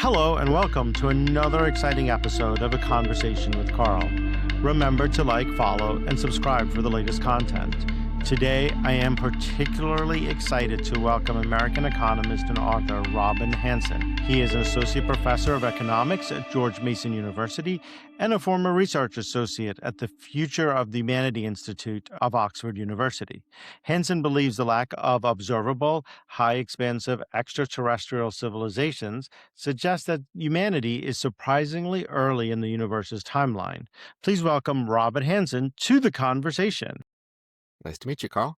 Hello, and welcome to another exciting episode of A Conversation with Carl. Remember to like, follow, and subscribe for the latest content. Today, I am particularly excited to welcome American economist and author Robin Hanson. He is an associate professor of economics at George Mason University and a former research associate at the Future of the Humanity Institute of Oxford University. Hanson believes the lack of observable, high-expansive extraterrestrial civilizations suggests that humanity is surprisingly early in the universe's timeline. Please welcome Robin Hanson to the conversation. Nice to meet you, Carl.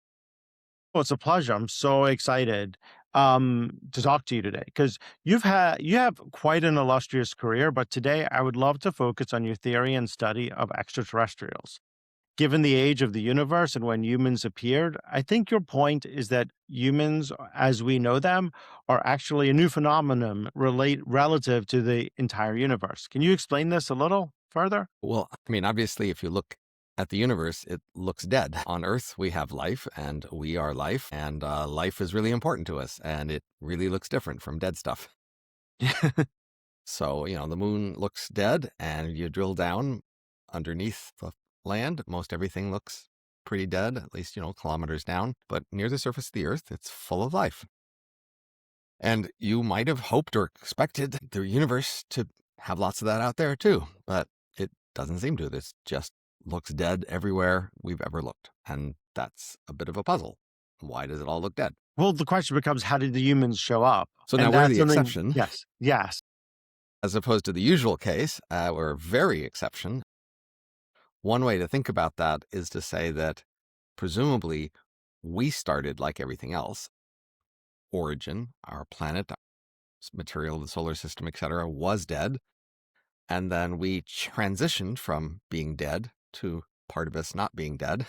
Well, it's a pleasure. I'm so excited to talk to you today because you have quite an illustrious career, but today I would love to focus on your theory and study of extraterrestrials. Given the age of the universe and when humans appeared, I think your point is that humans, as we know them, are actually a new phenomenon relative to the entire universe. Can you explain this a little further? Well, obviously, if you look at the universe, it looks dead. On Earth, we have life, and we are life, and life is really important to us, and it really looks different from dead stuff. So, the moon looks dead, and you drill down underneath the land, most everything looks pretty dead, at least, kilometers down. But near the surface of the Earth, it's full of life. And you might have hoped or expected the universe to have lots of that out there, too, but it doesn't seem to. This just looks dead everywhere we've ever looked. And that's a bit of a puzzle. Why does it all look dead? Well, the question becomes, how did the humans show up? So And now we're that's the something- exception. Yes. As opposed to the usual case, we're very exception. One way to think about that is to say that presumably we started like everything else. Origin, our planet, material of the solar system, etc., was dead. And then we transitioned from being dead to part of us not being dead.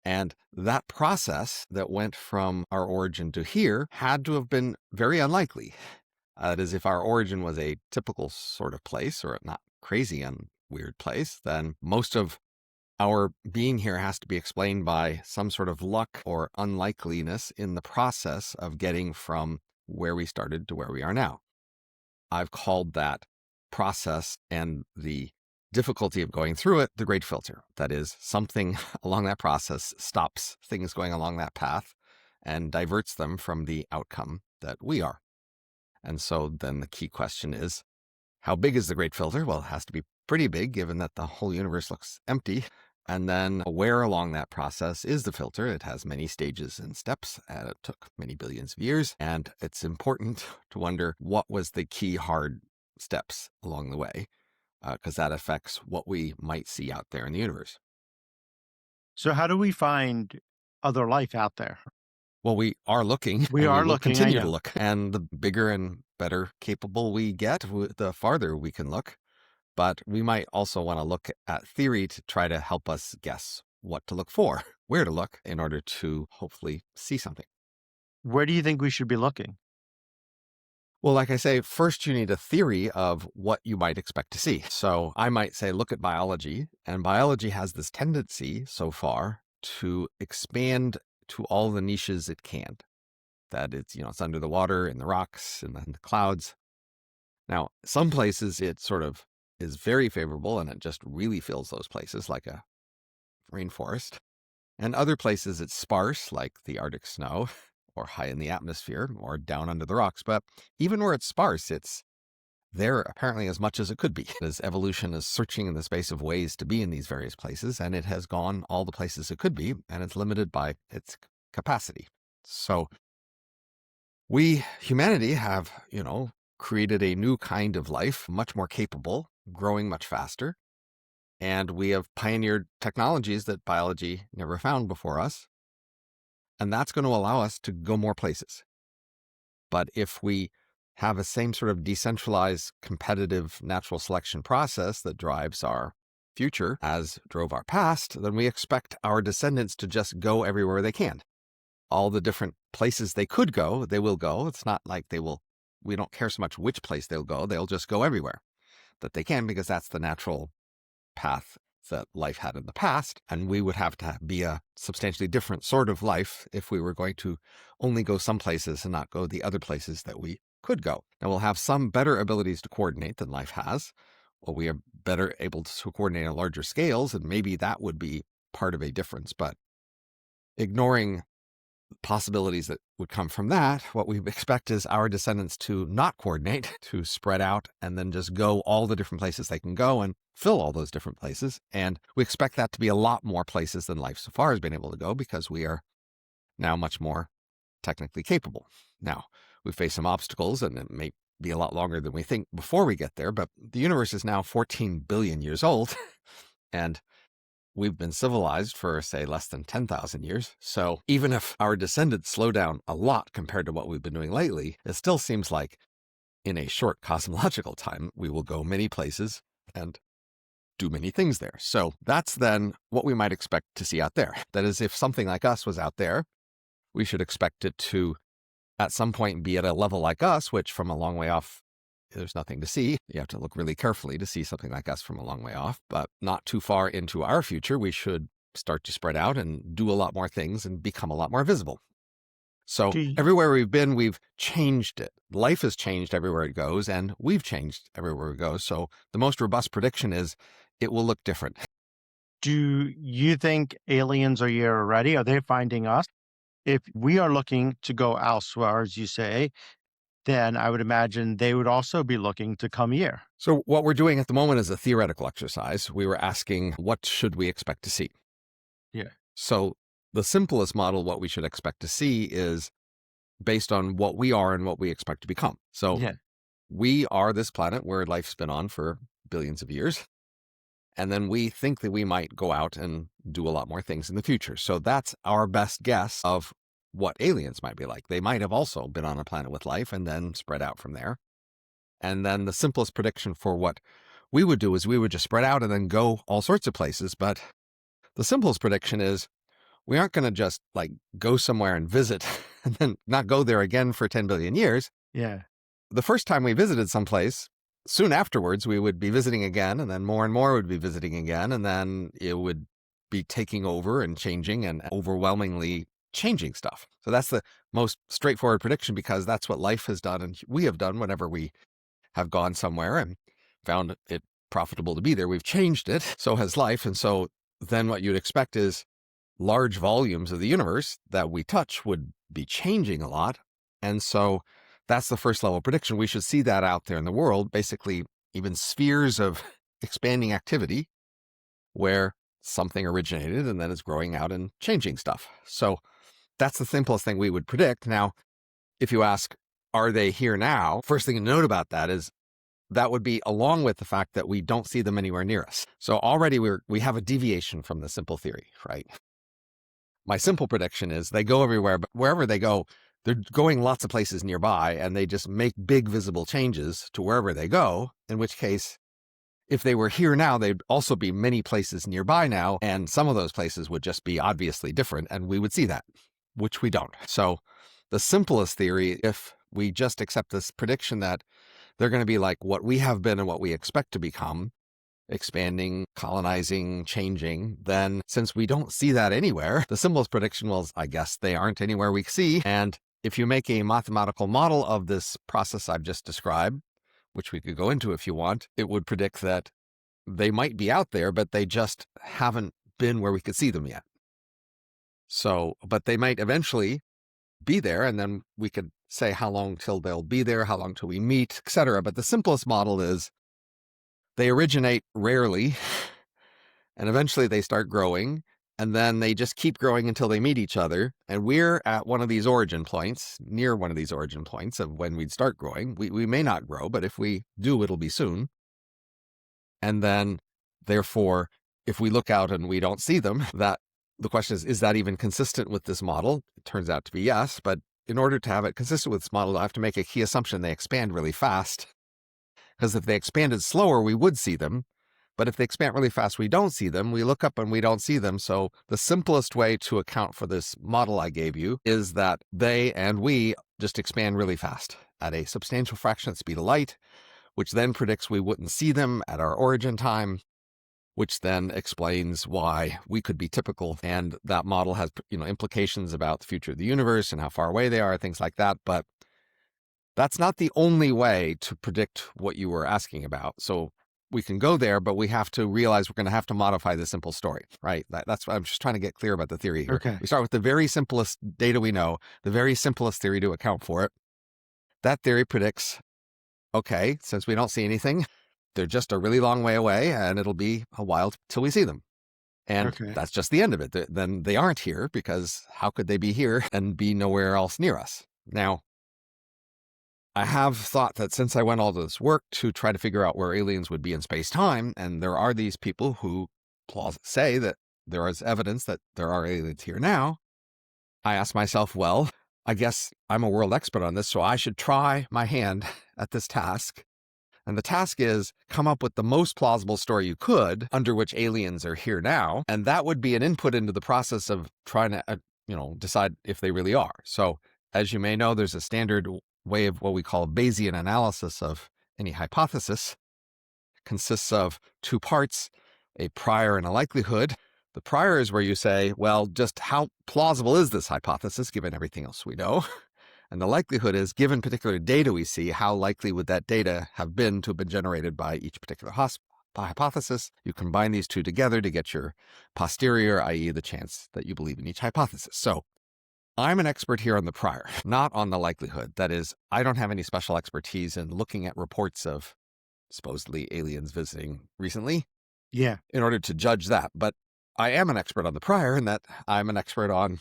And that process that went from our origin to here had to have been very unlikely. That is, if our origin was a typical sort of place, or not crazy and weird place, then most of our being here has to be explained by some sort of luck or unlikeliness in the process of getting from where we started to where we are now. I've called that process and the difficulty of going through it the great filter. That is, something along that process stops things going along that path and diverts them from the outcome that we are. And so then the key question is, how big is the great filter? Well, it has to be pretty big, given that the whole universe looks empty. And then where along that process is the filter? It has many stages and steps, and it took many billions of years. And it's important to wonder what was the key hard steps along the way, because that affects what we might see out there in the universe. So how do we find other life out there? Well, we are looking. We and are we will looking, I continue to know. look. And the bigger and better capable we get, the farther we can look. But we might also want to look at theory to try to help us guess what to look for, where to look in order to hopefully see something. Where do you think we should be looking? Well, like I say, first you need a theory of what you might expect to see. So I might say, look at biology, and biology has this tendency so far to expand to all the niches it can. That it's under the water, in the rocks, in the clouds. Now, some places it sort of is very favorable and it just really fills those places like a rainforest. And other places it's sparse, like the Arctic snow, or high in the atmosphere, or down under the rocks. But even where it's sparse, it's there apparently as much as it could be, as evolution is searching in the space of ways to be in these various places, and it has gone all the places it could be, and it's limited by its capacity. So we, humanity, have, created a new kind of life, much more capable, growing much faster. And we have pioneered technologies that biology never found before us. And that's going to allow us to go more places. But if we have a same sort of decentralized, competitive natural selection process that drives our future as drove our past, then we expect our descendants to just go everywhere they can. All the different places they could go, they will go. It's not like we don't care so much which place they'll go. They'll just go everywhere that they can, because that's the natural path that life had in the past. And we would have to be a substantially different sort of life if we were going to only go some places and not go the other places that we could go. Now, we'll have some better abilities to coordinate than life has. Well, we are better able to coordinate on larger scales, and maybe that would be part of a difference. But ignoring possibilities that would come from that, what we expect is our descendants to not coordinate, to spread out, and then just go all the different places they can go and fill all those different places. And we expect that to be a lot more places than life so far has been able to go, because we are now much more technically capable. Now, we face some obstacles, and it may be a lot longer than we think before we get there, but the universe is now 14 billion years old, and we've been civilized for, say, less than 10,000 years. So even if our descendants slow down a lot compared to what we've been doing lately, it still seems like in a short cosmological time, we will go many places and do many things there. So that's then what we might expect to see out there. That is, if something like us was out there, we should expect it to, at some point, be at a level like us, which from a long way off, there's nothing to see. You have to look really carefully to see something like us from a long way off, but not too far into our future, we should start to spread out and do a lot more things and become a lot more visible. So everywhere we've been, we've changed it. Life has changed everywhere it goes, and we've changed everywhere it goes. So the most robust prediction is it will look different. Do you think aliens are here already? Are they finding us? If we are looking to go elsewhere, as you say, then I would imagine they would also be looking to come here. So what we're doing at the moment is a theoretical exercise. We were asking, what should we expect to see? Yeah. So the simplest model, what we should expect to see, is based on what we are and what we expect to become. So we are this planet where life's been on for billions of years. And then we think that we might go out and do a lot more things in the future. So that's our best guess of what aliens might be like. They might have also been on a planet with life and then spread out from there. And then the simplest prediction for what we would do is we would just spread out and then go all sorts of places. But the simplest prediction is we aren't going to just like go somewhere and visit and then not go there again for 10 billion years. Yeah. The first time we visited someplace, soon afterwards, we would be visiting again, and then more and more would be visiting again, and then it would be taking over and changing and overwhelmingly changing stuff. So that's the most straightforward prediction, because that's what life has done and we have done whenever we have gone somewhere and found it profitable to be there. We've changed it. So has life. And so then what you'd expect is large volumes of the universe that we touch would be changing a lot. And so that's the first level prediction. We should see that out there in the world, basically even spheres of expanding activity where something originated and then is growing out and changing stuff. So that's the simplest thing we would predict. Now, if you ask, are they here now? First thing to note about that is that would be along with the fact that we don't see them anywhere near us. So already we have a deviation from the simple theory, right? My simple prediction is they go everywhere, but wherever they go, they're going lots of places nearby, and they just make big visible changes to wherever they go, in which case, if they were here now, they'd also be many places nearby now, and some of those places would just be obviously different, and we would see that, which we don't. So the simplest theory, if we just accept this prediction that they're going to be like what we have been and what we expect to become, expanding, colonizing, changing, then since we don't see that anywhere, the simplest prediction was, I guess they aren't anywhere we see. And if you make a mathematical model of this process I've just described, which we could go into if you want, it would predict that they might be out there, but they just haven't been where we could see them yet. So, but they might eventually be there, and then we could say how long till they'll be there, how long till we meet, etc. But the simplest model is they originate rarely, and eventually they start growing, and then they just keep growing until they meet each other. And we're at one of these origin points, near one of these origin points of when we'd start growing. We may not grow, but if we do, it'll be soon. And then, therefore, if we look out and we don't see them, that the question is that even consistent with this model? It turns out to be yes, but in order to have it consistent with this model, I have to make a key assumption they expand really fast. Because if they expanded slower, we would see them. But if they expand really fast, we don't see them. We look up and we don't see them. So the simplest way to account for this model I gave you is that they and we just expand really fast at a substantial fraction of the speed of light, which then predicts we wouldn't see them at our origin time, which then explains why we could be typical. And that model has, implications about the future of the universe and how far away they are, things like that. But That's not the only way to predict what you were asking about. So we can go there, but we have to realize we're going to have to modify the simple story, right? That's what I'm just trying to get clear about the theory here. Okay. We start with the very simplest data we know, the very simplest theory to account for it. That theory predicts, okay, since we don't see anything, they're just a really long way away and it'll be a while till we see them. And Okay. that's just the end of it. Then they aren't here, because how could they be here and be nowhere else near us? Now, I have thought that since I went all this work to try to figure out where aliens would be in space-time, and there are these people who say that there is evidence that there are aliens here now, I ask myself, well, I guess I'm a world expert on this, so I should try my hand at this task. And the task is come up with the most plausible story you could under which aliens are here now. And that would be an input into the process of trying to, decide if they really are. So as you may know, there's a standard way of what we call Bayesian analysis of any hypothesis. Consists of two parts, a prior and a likelihood. The prior is where you say, well, just how plausible is this hypothesis given everything else we know? And the likelihood is, given particular data we see, how likely would that data have been to have been generated by each particular hypothesis? You combine these two together to get your posterior, i.e. the chance that you believe in each hypothesis. So I'm an expert here on the prior, not on the likelihood. That is, I don't have any special expertise in looking at reports of supposedly aliens visiting recently Yeah. in order to judge that. But I am an expert on the prior, in that I'm an expert on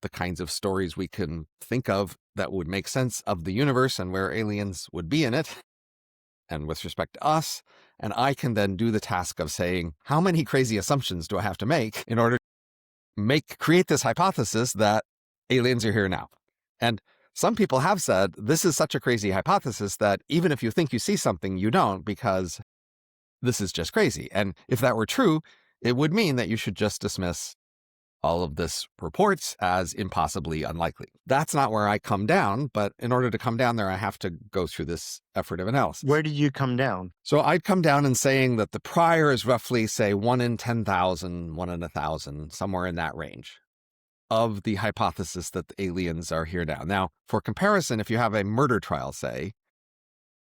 the kinds of stories we can think of that would make sense of the universe and where aliens would be in it, and with respect to us. And I can then do the task of saying, how many crazy assumptions do I have to make in order to create this hypothesis that aliens are here now? And some people have said, this is such a crazy hypothesis that even if you think you see something, you don't, because this is just crazy. And if that were true, it would mean that you should just dismiss all of this reports as impossibly unlikely. That's not where I come down, but in order to come down there, I have to go through this effort of analysis. Where did you come down? So I'd come down in saying that the prior is roughly, say, 1 in 10,000, 1 in 1,000, somewhere in that range of the hypothesis that the aliens are here now. Now, for comparison, if you have a murder trial, say,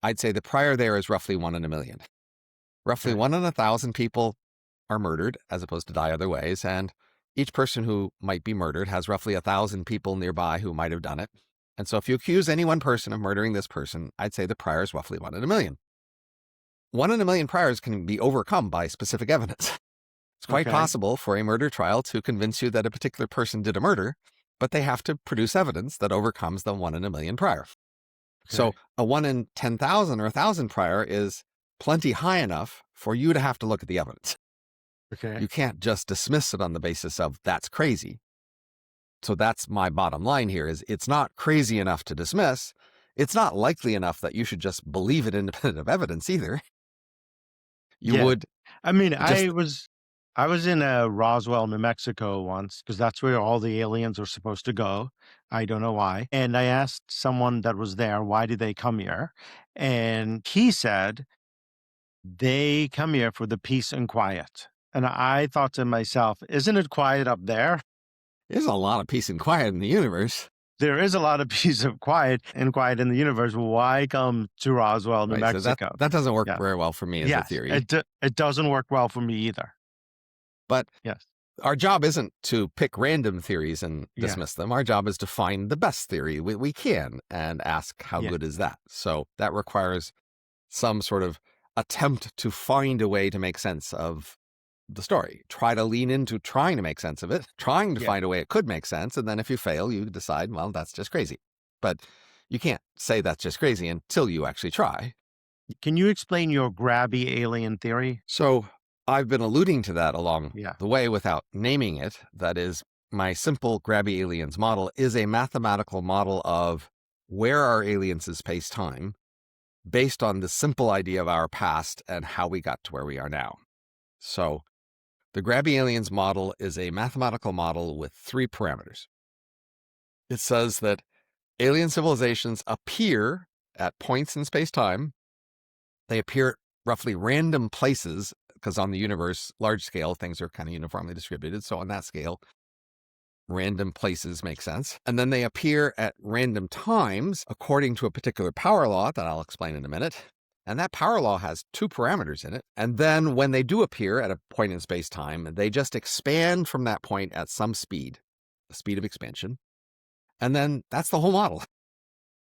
I'd say the prior there is roughly 1 in 1,000,000. Roughly 1 in 1,000 people are murdered as opposed to die other ways, and each person who might be murdered has roughly 1,000 people nearby who might have done it. And so if you accuse any one person of murdering this person, I'd say the prior is roughly 1 in 1,000,000. 1 in 1,000,000 priors can be overcome by specific evidence. It's quite possible for a murder trial to convince you that a particular person did a murder, but they have to produce evidence that overcomes the 1 in 1,000,000 prior. So a 1 in 10,000 or 1,000 prior is plenty high enough for you to have to look at the evidence. Okay. You can't just dismiss it on the basis of that's crazy. So that's my bottom line here, is it's not crazy enough to dismiss. It's not likely enough that you should just believe it independent of evidence either. You would. I mean, just, I was in Roswell, New Mexico once, because that's where all the aliens are supposed to go. I don't know why. And I asked someone that was there, why did they come here? And he said, they come here for the peace and quiet. And I thought to myself, isn't it quiet up there? There's a lot of peace and quiet in the universe. There is a lot of peace and quiet in the universe. Why come to Roswell, New Right, Mexico? so that doesn't work very well for me as a theory. It doesn't work well for me either. But yes, our job isn't to pick random theories and dismiss them. Our job is to find the best theory we can and ask, how good is that? So that requires some sort of attempt to find a way to make sense of the story. Try to lean into trying to make sense of it, trying to find a way it could make sense. And then if you fail, you decide, well, that's just crazy. But you can't say that's just crazy until you actually try. Can you explain your grabby alien theory? So I've been alluding to that along the way without naming it. That is, my simple grabby aliens model is a mathematical model of where are aliens in space-time based on the simple idea of our past and how we got to where we are now. So the grabby aliens model is a mathematical model with 3 parameters. It says that alien civilizations appear at points in space-time. They appear at roughly random places, because on the universe, large scale, things are kind of uniformly distributed. So on that scale, random places make sense. And then they appear at random times according to a particular power law that I'll explain in a minute. And that power law has two parameters in it. And then when they do appear at a point in space-time, they just expand from that point at some speed, the speed of expansion. And then that's the whole model.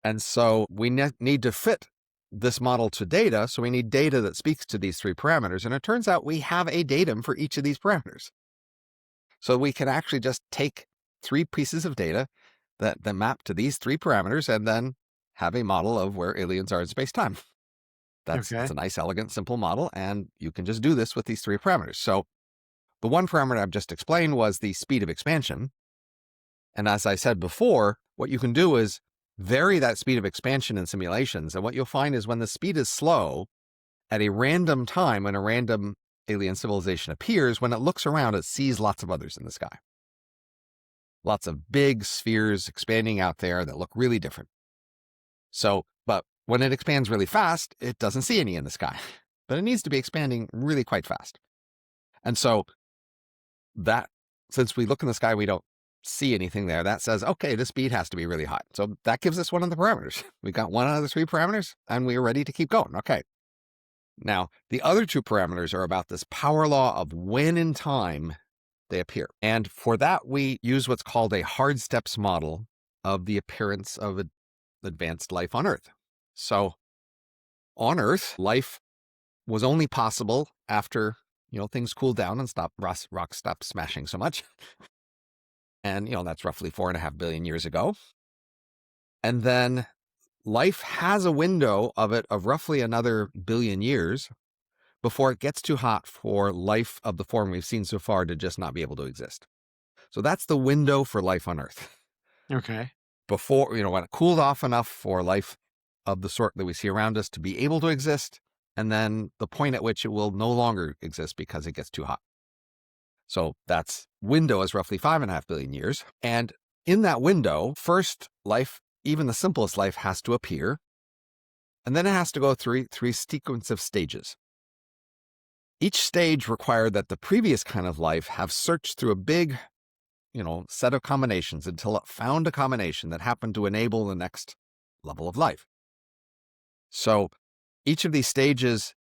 And so we need to fit this model to data. So we need data that speaks to these three parameters. And it turns out we have a datum for each of these parameters. So we can actually just take three pieces of data that map to these three parameters and then have a model of where aliens are in space-time. That's a nice, elegant, simple model. And you can just do this with these three parameters. So the one parameter I've just explained was the speed of expansion. And as I said before, what you can do is vary that speed of expansion in simulations. And what you'll find is when the speed is slow, at a random time, when a random alien civilization appears, when it looks around, it sees lots of others in the sky. Lots of big spheres expanding out there that look really different. So, but when it expands really fast, it doesn't see any in the sky. But it needs to be expanding really quite fast. And so that, since we look in the sky, we don't see anything there, that says, okay, the speed has to be really hot. So that gives us one of the parameters. We got one out of the three parameters, and we are ready to keep going. Okay. Now, the other two parameters are about this power law of when in time they appear. And for that, we use what's called a hard steps model of the appearance of advanced life on Earth. So on Earth, life was only possible after, things cooled down and rocks stopped smashing so much. And, that's roughly 4.5 billion years ago. And then life has a window of roughly another billion years before it gets too hot for life of the form we've seen so far to just not be able to exist. So that's the window for life on Earth. Okay. Before, when it cooled off enough for life of the sort that we see around us to be able to exist, and then the point at which it will no longer exist because it gets too hot. So that's window is roughly 5.5 billion years. And in that window, first life, even the simplest life, has to appear. And then it has to go through three sequence of stages. Each stage required that the previous kind of life have searched through a big, set of combinations until it found a combination that happened to enable the next level of life. So each of these stages,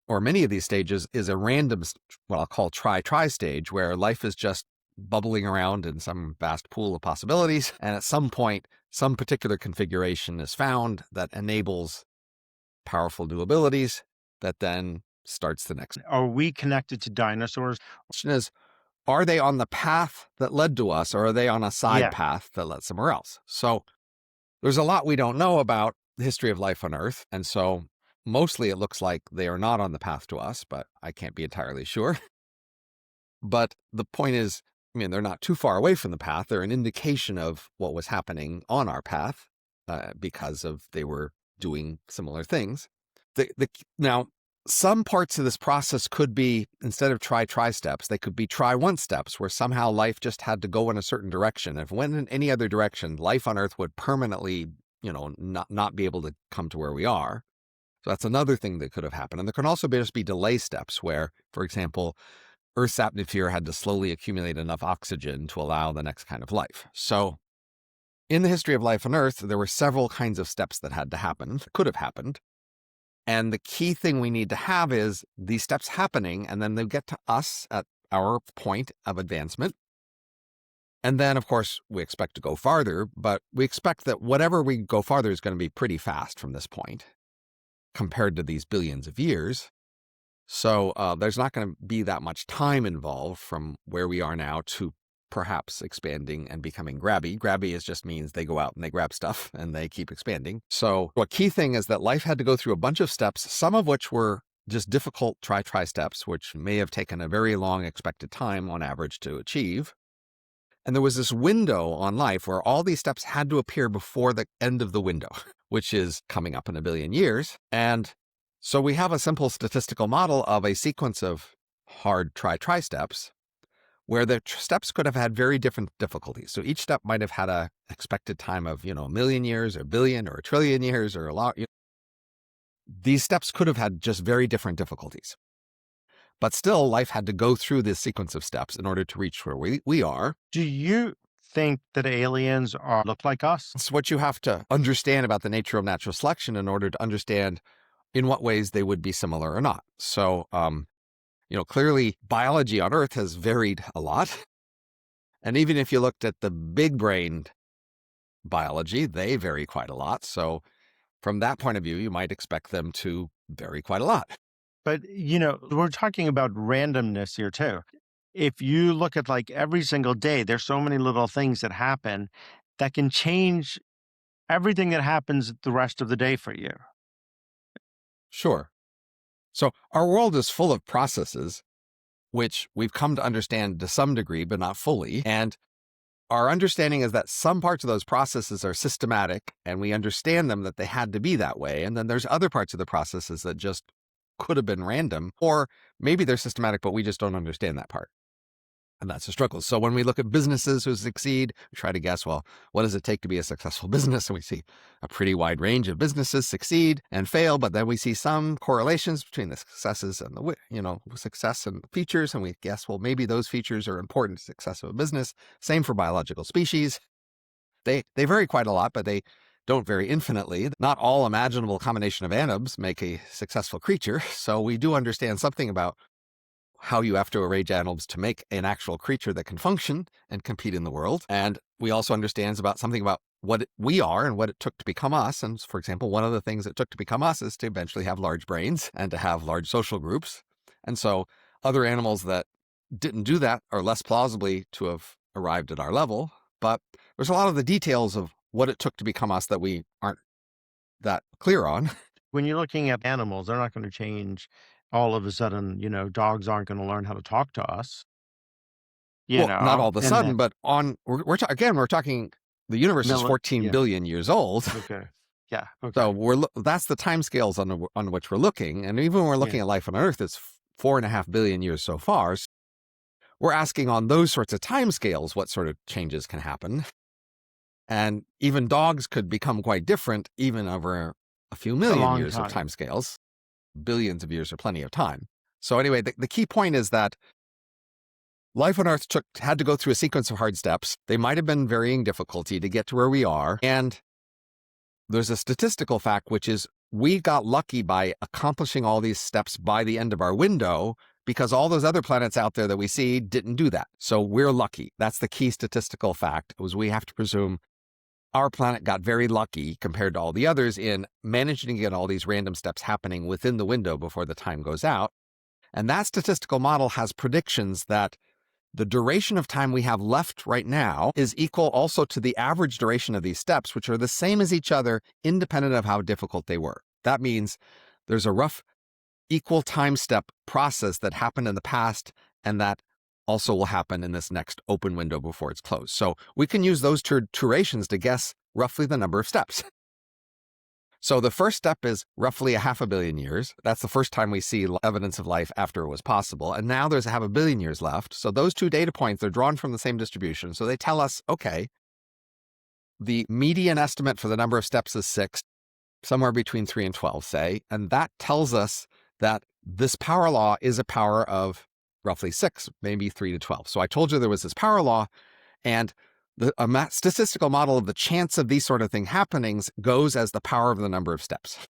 or many of these stages, is a random, what I'll call try stage, where life is just bubbling around in some vast pool of possibilities. And at some point, some particular configuration is found that enables powerful new abilities that then starts the next. Are we connected to dinosaurs? The question is, are they on the path that led to us, or are they on a side path that led somewhere else? So there's a lot we don't know about the history of life on Earth. And so mostly it looks like they are not on the path to us, but I can't be entirely sure. But the point is, they're not too far away from the path. They're an indication of what was happening on our path because they were doing similar things. Now, some parts of this process could be, instead of try steps, they could be try once steps, where somehow life just had to go in a certain direction. If it went in any other direction, life on Earth would permanently, not be able to come to where we are. So that's another thing that could have happened. And there can also just be delay steps where, for example, Earth's atmosphere had to slowly accumulate enough oxygen to allow the next kind of life. So in the history of life on Earth, there were several kinds of steps that had to happen, could have happened. And the key thing we need to have is these steps happening, and then they get to us at our point of advancement. And then, of course, we expect to go farther, but we expect that whatever we go farther is going to be pretty fast from this point compared to these billions of years. So there's not going to be that much time involved from where we are now to perhaps expanding and becoming grabby. Grabby just means they go out and they grab stuff and they keep expanding. So a key thing is that life had to go through a bunch of steps, some of which were just difficult try steps, which may have taken a very long expected time on average to achieve. And there was this window on life where all these steps had to appear before the end of the window, which is coming up in a billion years. And so we have a simple statistical model of a sequence of hard try steps where the steps could have had very different difficulties. So each step might have had a expected time of, a million years or a billion or a trillion years or a lot. These steps could have had just very different difficulties. But still, life had to go through this sequence of steps in order to reach where we are. Do you think that aliens look like us? It's what you have to understand about the nature of natural selection in order to understand in what ways they would be similar or not. So, clearly biology on Earth has varied a lot. And even if you looked at the big brained biology, they vary quite a lot. So from that point of view, you might expect them to vary quite a lot. But, we're talking about randomness here too. If you look at like every single day, there's so many little things that happen that can change everything that happens the rest of the day for you. Sure. So our world is full of processes, which we've come to understand to some degree, but not fully. And our understanding is that some parts of those processes are systematic and we understand them that they had to be that way. And then there's other parts of the processes that just could have been random, or maybe they're systematic, but we just don't understand that part. And that's a struggle. So when we look at businesses who succeed, we try to guess, well, what does it take to be a successful business? And we see a pretty wide range of businesses succeed and fail, but then we see some correlations between the successes and the, success and features. And we guess, well, maybe those features are important to success of a business. Same for biological species. They vary quite a lot, but they don't vary infinitely. Not all imaginable combination of atoms make a successful creature. So we do understand something about how you have to arrange atoms to make an actual creature that can function and compete in the world. And we also understand something about what we are and what it took to become us. And for example, one of the things it took to become us is to eventually have large brains and to have large social groups. And so other animals that didn't do that are less plausibly to have arrived at our level. But there's a lot of the details of what it took to become us that we aren't that clear on. When you're looking at animals, they're not going to change all of a sudden. Dogs aren't going to learn how to talk to us. Well, not all of a and sudden, but we're talking the universe is 14 yeah. billion years old. Okay. Yeah. Okay. So that's the timescales on which we're looking. And even when we're looking at life on Earth, it's 4.5 billion years so far. So we're asking on those sorts of timescales what sort of changes can happen. And even dogs could become quite different even over a few million years of timescales. Billions of years are plenty of time. So anyway, the key point is that life on Earth had to go through a sequence of hard steps. They might have been varying difficulty to get to where we are. And there's a statistical fact, which is we got lucky by accomplishing all these steps by the end of our window because all those other planets out there that we see didn't do that. So we're lucky. That's the key statistical fact, was we have to presume our planet got very lucky compared to all the others in managing to get all these random steps happening within the window before the time goes out. And that statistical model has predictions that the duration of time we have left right now is equal also to the average duration of these steps, which are the same as each other, independent of how difficult they were. That means there's a rough equal time step process that happened in the past, and that also will happen in this next open window before it's closed. So we can use those durations to guess roughly the number of steps. So the first step is roughly 500 million years. That's the first time we see evidence of life after it was possible. And now there's 500 million years left. So those two data points are drawn from the same distribution. So they tell us, okay, the median estimate for the number of steps is 6, somewhere between 3 and 12, say. And that tells us that this power law is a power of roughly 6, maybe 3 to 12. So I told you there was this power law, and a statistical model of the chance of these sort of thing happenings goes as the power of the number of steps.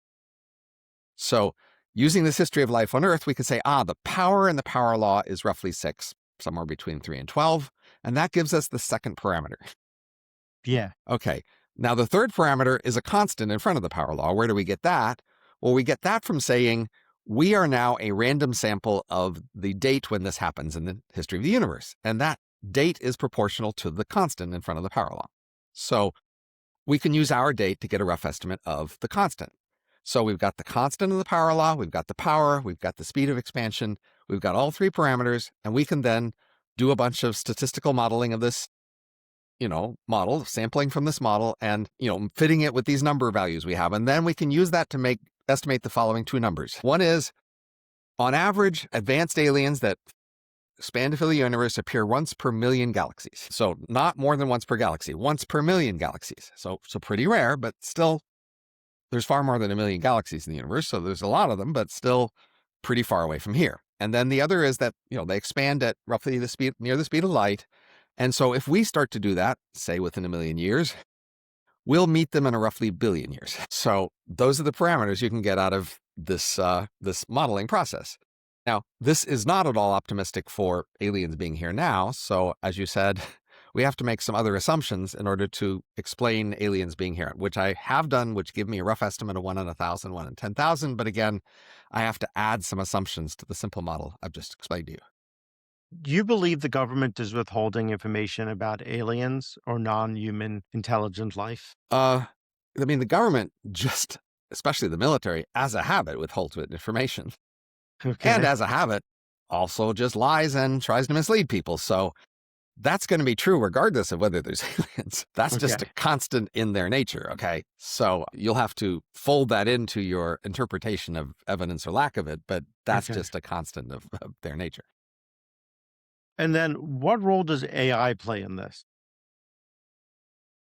So using this history of life on Earth, we could say, the power in the power law is roughly 6, somewhere between 3 and 12. And that gives us the second parameter. Yeah. Okay. Now the third parameter is a constant in front of the power law. Where do we get that? Well, we get that from saying we are now a random sample of the date when this happens in the history of the universe. And that date is proportional to the constant in front of the power law. So we can use our date to get a rough estimate of the constant. So we've got the constant of the power law, we've got the power, we've got the speed of expansion, we've got all three parameters, and we can then do a bunch of statistical modeling of this, model, sampling from this model, and, fitting it with these number values we have. And then we can use that to estimate the following two numbers. One is, on average, advanced aliens that span to fill the universe appear once per million galaxies. So not more than once per galaxy, once per million galaxies. So pretty rare, but still, there's far more than 1 million galaxies in the universe. So there's a lot of them, but still pretty far away from here. And then the other is that, they expand at roughly near the speed of light. And so if we start to do that, say within 1,000,000 years, we'll meet them in a roughly billion years. So those are the parameters you can get out of this modeling process. Now, this is not at all optimistic for aliens being here now. So as you said, we have to make some other assumptions in order to explain aliens being here, which I have done, which give me a rough estimate of 1 in 1,000, 1 in 10,000. But again, I have to add some assumptions to the simple model I've just explained to you. Do you believe the government is withholding information about aliens or non-human intelligent life? I mean, the government just, especially the military, as a habit, withholds information. And Okay. as a habit, also just lies and tries to mislead people. So that's going to be true regardless of whether there's aliens. That's just a Okay. constant in their nature, okay? So you'll have to fold that into your interpretation of evidence or lack of it, but that's Okay. just a constant of their nature. And then what role does AI play in this?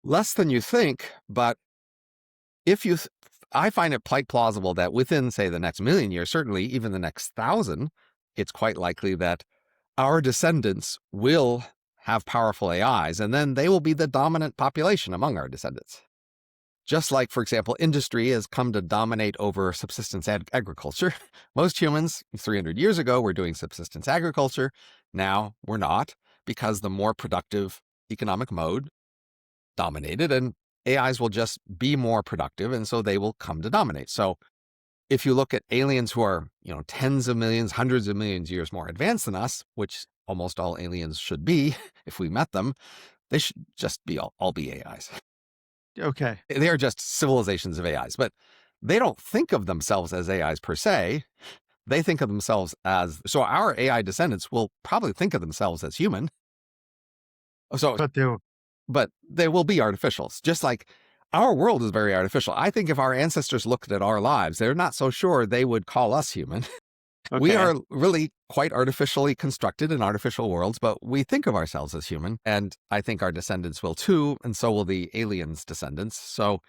Less than you think, but if you, I find it quite plausible that within, say, the next 1,000,000 years, certainly even the next 1,000, it's quite likely that our descendants will have powerful AIs, and then they will be the dominant population among our descendants. Just like, for example, industry has come to dominate over subsistence agriculture. Most humans 300 years ago were doing subsistence agriculture. Now we're not, because the more productive economic mode dominated, and AIs will just be more productive, and so they will come to dominate. So if you look at aliens who are, tens of millions, hundreds of millions years more advanced than us, which almost all aliens should be if we met them, they should just be all be AIs. Okay. They are just civilizations of AIs, but they don't think of themselves as AIs per se. They think of themselves as, so our AI descendants will probably think of themselves as human. So, But they but they will be artificials, just like our world is very artificial. I think if our ancestors looked at our lives, they're not so sure they would call us human. We okay. are really quite artificially constructed in artificial worlds, but we think of ourselves as human. And I think our descendants will too, and so will the aliens' descendants. So,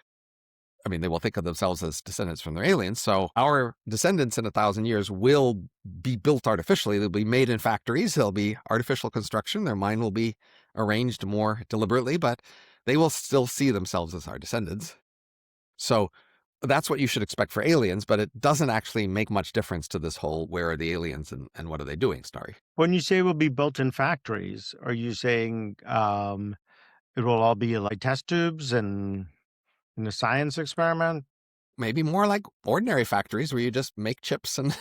I mean, they will think of themselves as descendants from their aliens. So our descendants in 1,000 years will be built artificially. They'll be made in factories. They'll be artificial construction. Their mind will be arranged more deliberately, but they will still see themselves as our descendants. So that's what you should expect for aliens, but it doesn't actually make much difference to this whole where are the aliens and what are they doing story. When you say will be built in factories, are you saying it will all be like test tubes and in a science experiment? Maybe more like ordinary factories where you just make chips and,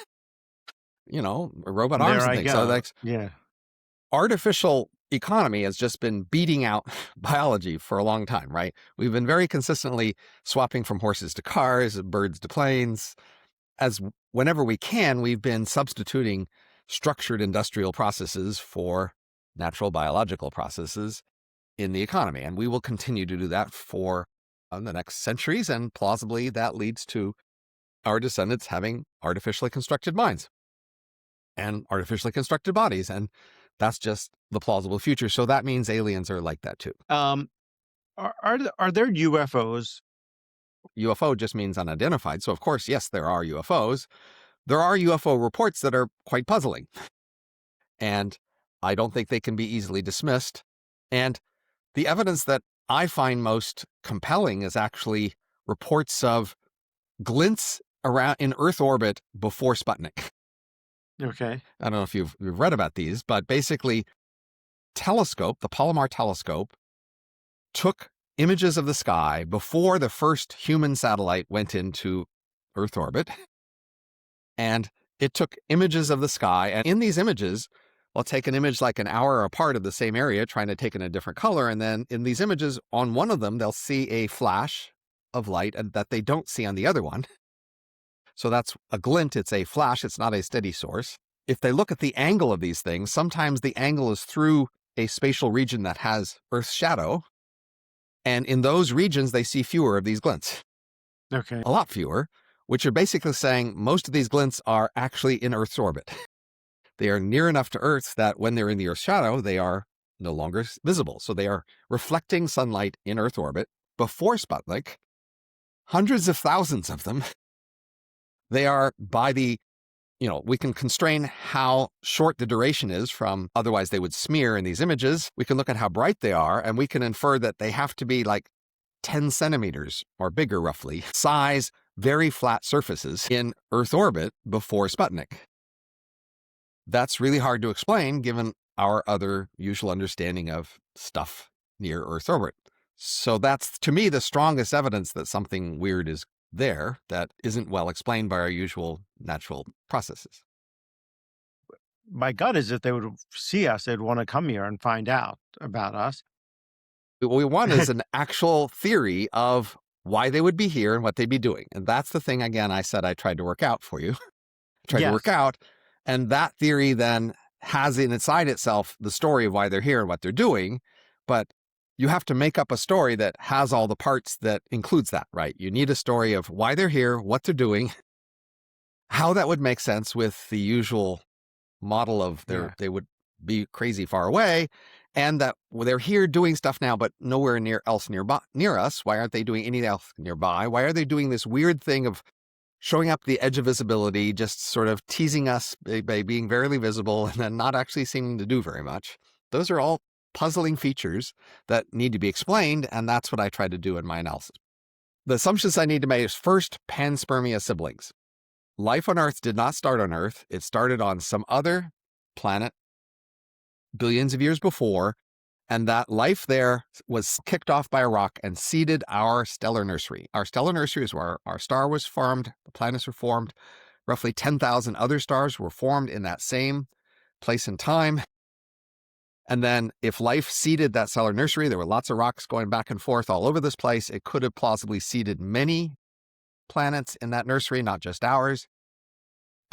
robot And arms there and I things. So go. like Yeah. artificial economy has just been beating out biology for a long time, right? We've been very consistently swapping from horses to cars, birds to planes. As whenever we can, we've been substituting structured industrial processes for natural biological processes in the economy. And we will continue to do that for the next centuries. And plausibly, that leads to our descendants having artificially constructed minds and artificially constructed bodies. And that's just the plausible future. So that means aliens are like that too. Um, are there UFOs? UFO just means unidentified. So, of course, yes, there are UFOs. There are UFO reports that are quite puzzling. And I don't think they can be easily dismissed. And the evidence that I find most compelling is actually reports of glints around in Earth orbit before Sputnik. Okay. I don't know if you've read about these, but basically, the Palomar telescope, took images of the sky before the first human satellite went into Earth orbit. And it took images of the sky. And in these images, I'll take an image like an hour apart of the same area, trying to take in a different color. And then in these images, on one of them, they'll see a flash of light that they don't see on the other one. So that's a glint. It's a flash. It's not a steady source. If they look at the angle of these things, sometimes the angle is through a spatial region that has Earth's shadow. And in those regions, they see fewer of these glints, Okay. a lot fewer, which are basically saying most of these glints are actually in Earth's orbit. They are near enough to Earth that when they're in the Earth's shadow, they are no longer visible. So they are reflecting sunlight in Earth orbit before Sputnik, hundreds of thousands of them. They are, by the we can constrain how short the duration is from, otherwise they would smear in these images. We can look at how bright they are, and we can infer that they have to be like 10 centimeters or bigger, roughly, size, very flat surfaces in Earth orbit before Sputnik. That's really hard to explain given our other usual understanding of stuff near Earth orbit. So that's, to me, the strongest evidence that something weird is there that isn't well explained by our usual natural processes. My gut is if they would see us, they'd want to come here and find out about us. What we want is an actual theory of why they would be here and what they'd be doing. And that's the thing, again, I said I tried to work out for you. Tried to work out. And that theory then has inside itself the story of why they're here and what they're doing. But you have to make up a story that has all the parts that includes that, right? You need a story of why they're here, what they're doing, how that would make sense with the usual model of they would be crazy far away, and that they're here doing stuff now, but nowhere near us. Why aren't they doing anything else nearby? Why are they doing this weird thing of showing up the edge of visibility, just sort of teasing us by being barely visible and then not actually seeming to do very much? Those are all puzzling features that need to be explained, and that's what I try to do in my analysis. The assumptions I need to make is first, panspermia siblings. Life on Earth did not start on Earth. It started on some other planet billions of years before, and that life there was kicked off by a rock and seeded our stellar nursery. Our stellar nursery is where our star was formed, the planets were formed. Roughly 10,000 other stars were formed in that same place and time. And then if life seeded that stellar nursery, there were lots of rocks going back and forth all over this place. It could have plausibly seeded many planets in that nursery, not just ours.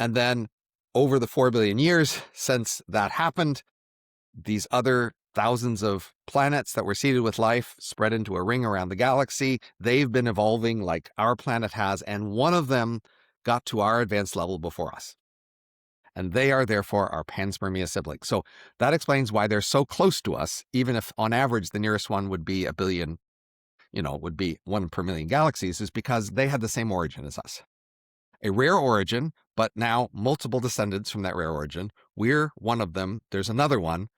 And then over the 4 billion years since that happened, these other thousands of planets that were seeded with life spread into a ring around the galaxy. They've been evolving like our planet has, and one of them got to our advanced level before us. And they are therefore our panspermia siblings. So that explains why they're so close to us, even if on average the nearest one would be a billion, would be 1 per million galaxies, is because they had the same origin as us. A rare origin, but now multiple descendants from that rare origin. We're one of them. There's another one.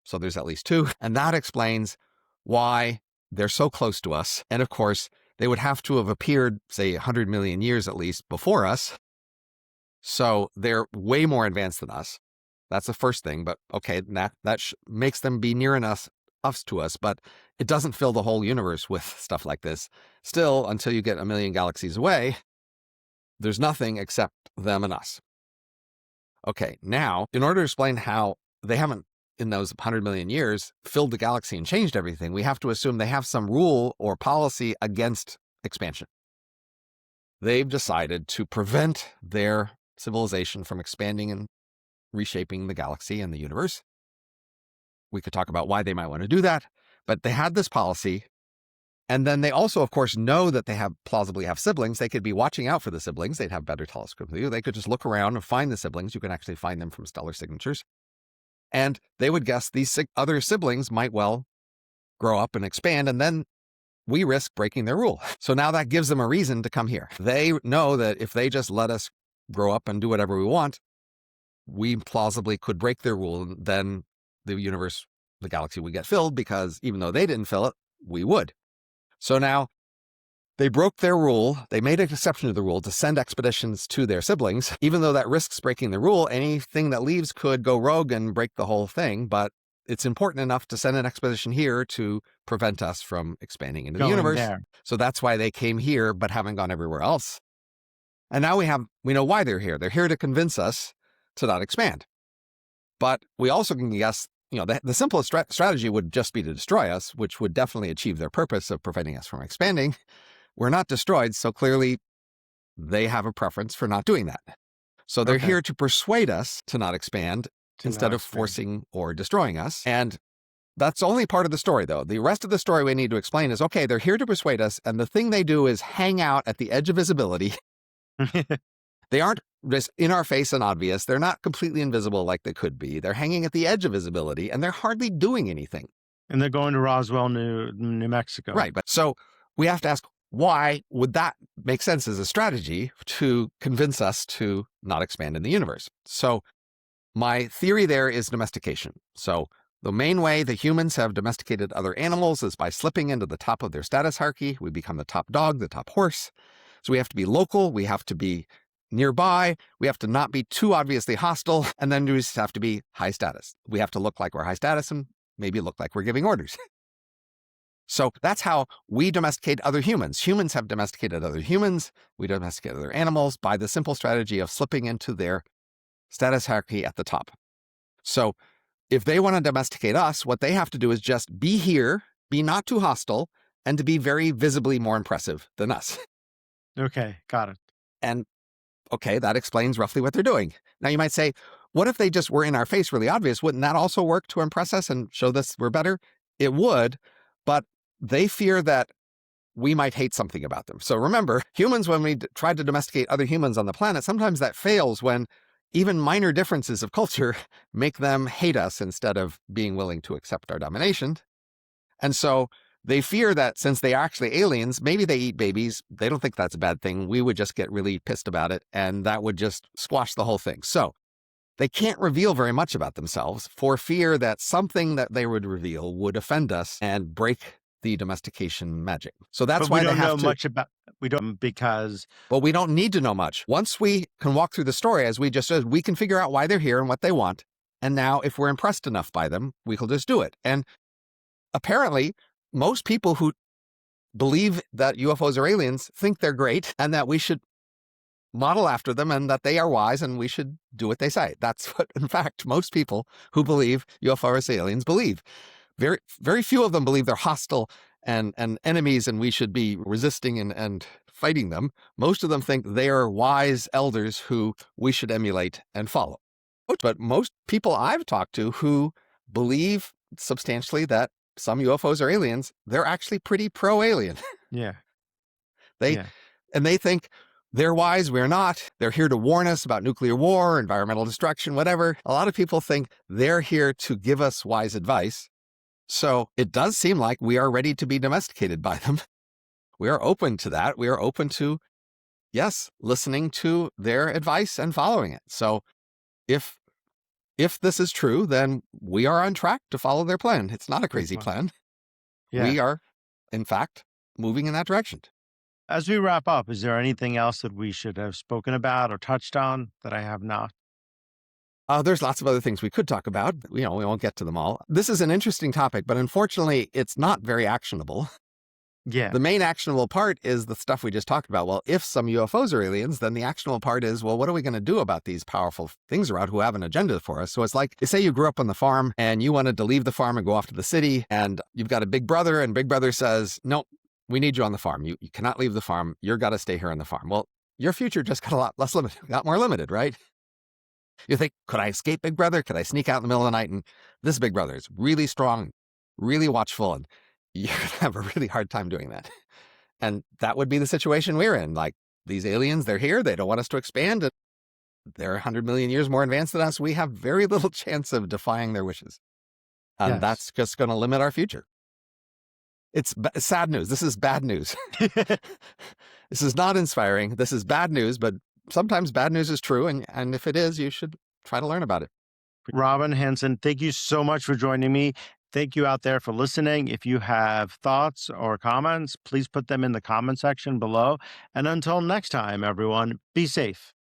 So there's at least 2. And that explains why they're so close to us. And of course, they would have to have appeared, say, 100 million years at least before us. So they're way more advanced than us. That's the first thing. But okay, that makes them be near enough to us, but it doesn't fill the whole universe with stuff like this. Still, until you get a million galaxies away, there's nothing except them and us. Okay, now, in order to explain how they haven't, in those 100 million years, filled the galaxy and changed everything, we have to assume they have some rule or policy against expansion. They've decided to prevent their civilization from expanding and reshaping the galaxy and the universe. We could talk about why they might want to do that, but they had this policy. And then they also, of course, know that they plausibly have siblings. They could be watching out for the siblings. They'd have better telescope than you. They could just look around and find the siblings. You can actually find them from stellar signatures. And they would guess these other siblings might well grow up and expand, and then we risk breaking their rule. So now that gives them a reason to come here. They know that if they just let us grow up and do whatever we want, we plausibly could break their rule, and then the universe, the galaxy would get filled, because even though they didn't fill it, we would. So now they broke their rule. They made an exception to the rule to send expeditions to their siblings. Even though that risks breaking the rule, anything that leaves could go rogue and break the whole thing. But it's important enough to send an expedition here to prevent us from expanding into the universe. There. So that's why they came here, but haven't gone everywhere else. And now we know why they're here. They're here to convince us to not expand. But we also can guess, the simplest strategy would just be to destroy us, which would definitely achieve their purpose of preventing us from expanding. We're not destroyed, so clearly they have a preference for not doing that. So they're here to persuade us to not expand instead of forcing or destroying us. And that's only part of the story, though. The rest of the story we need to explain is, okay, they're here to persuade us, and the thing they do is hang out at the edge of visibility. They aren't just in our face and obvious. They're not completely invisible like they could be. They're hanging at the edge of visibility, and they're hardly doing anything. And they're going to Roswell, New Mexico. Right. But so we have to ask, why would that make sense as a strategy to convince us to not expand in the universe? So my theory there is domestication. So the main way the humans have domesticated other animals is by slipping into the top of their status hierarchy. We become the top dog, the top horse. So we have to be local. We have to be nearby. We have to not be too obviously hostile. And then we just have to be high status. We have to look like we're high status and maybe look like we're giving orders. So that's how we domesticate other humans. Humans have domesticated other humans. We domesticate other animals by the simple strategy of slipping into their status hierarchy at the top. So if they want to domesticate us, what they have to do is just be here, be not too hostile, and to be very visibly more impressive than us. Okay, got it. And okay, that explains roughly what they're doing. Now you might say, what if they just were in our face really obvious? Wouldn't that also work to impress us and show this we're better? It would, but they fear that we might hate something about them. So remember, humans, when we tried to domesticate other humans on the planet, sometimes that fails when even minor differences of culture make them hate us instead of being willing to accept our domination. And so they fear that since they are actually aliens, maybe they eat babies. They don't think that's a bad thing. We would just get really pissed about it, and that would just squash the whole thing. So they can't reveal very much about themselves for fear that something that they would reveal would offend us and break the domestication magic. So that's why we they don't have know to. much about we don't because But we don't need to know much. Once we can walk through the story, as we just said, we can figure out why they're here and what they want. And now, if we're impressed enough by them, we will just do it. And apparently, most people who believe that UFOs are aliens think they're great and that we should model after them and that they are wise and we should do what they say. That's what, in fact, most people who believe UFOs are aliens believe. Very, very few of them believe they're hostile and enemies and we should be resisting and fighting them. Most of them think they are wise elders who we should emulate and follow. But most people I've talked to who believe substantially that some UFOs are aliens, they're actually pretty pro-alien. yeah. They think they're wise, we're not. They're here to warn us about nuclear war, environmental destruction, whatever. A lot of people think they're here to give us wise advice. So it does seem like we are ready to be domesticated by them. We are open to that. We are open to, yes, listening to their advice and following it. So if this is true, then we are on track to follow their plan. It's not a crazy plan. Yeah. We are, in fact, moving in that direction. As we wrap up, is there anything else that we should have spoken about or touched on that I have not? There's lots of other things we could talk about. We won't get to them all. This is an interesting topic, but unfortunately, it's not very actionable. Yeah. The main actionable part is the stuff we just talked about. Well, if some UFOs are aliens, then the actionable part is, well, what are we going to do about these powerful things around who have an agenda for us? So it's like, say you grew up on the farm and you wanted to leave the farm and go off to the city, and you've got a big brother, and big brother says, no, we need you on the farm. You cannot leave the farm. You're got to stay here on the farm. Well, your future just got a lot less limited, got more limited, right? You think, could I escape Big Brother? Could I sneak out in the middle of the night? And this Big Brother is really strong, really watchful, and you're going to have a really hard time doing that. And that would be the situation we're in. Like, these aliens, they're here. They don't want us to expand. And they're 100 million years more advanced than us. We have very little chance of defying their wishes. And that's just going to limit our future. It's sad news. This is bad news. This is not inspiring. This is bad news, but sometimes bad news is true. And if it is, you should try to learn about it. Robin Hanson, thank you so much for joining me. Thank you out there for listening. If you have thoughts or comments, please put them in the comment section below. And until next time, everyone, be safe.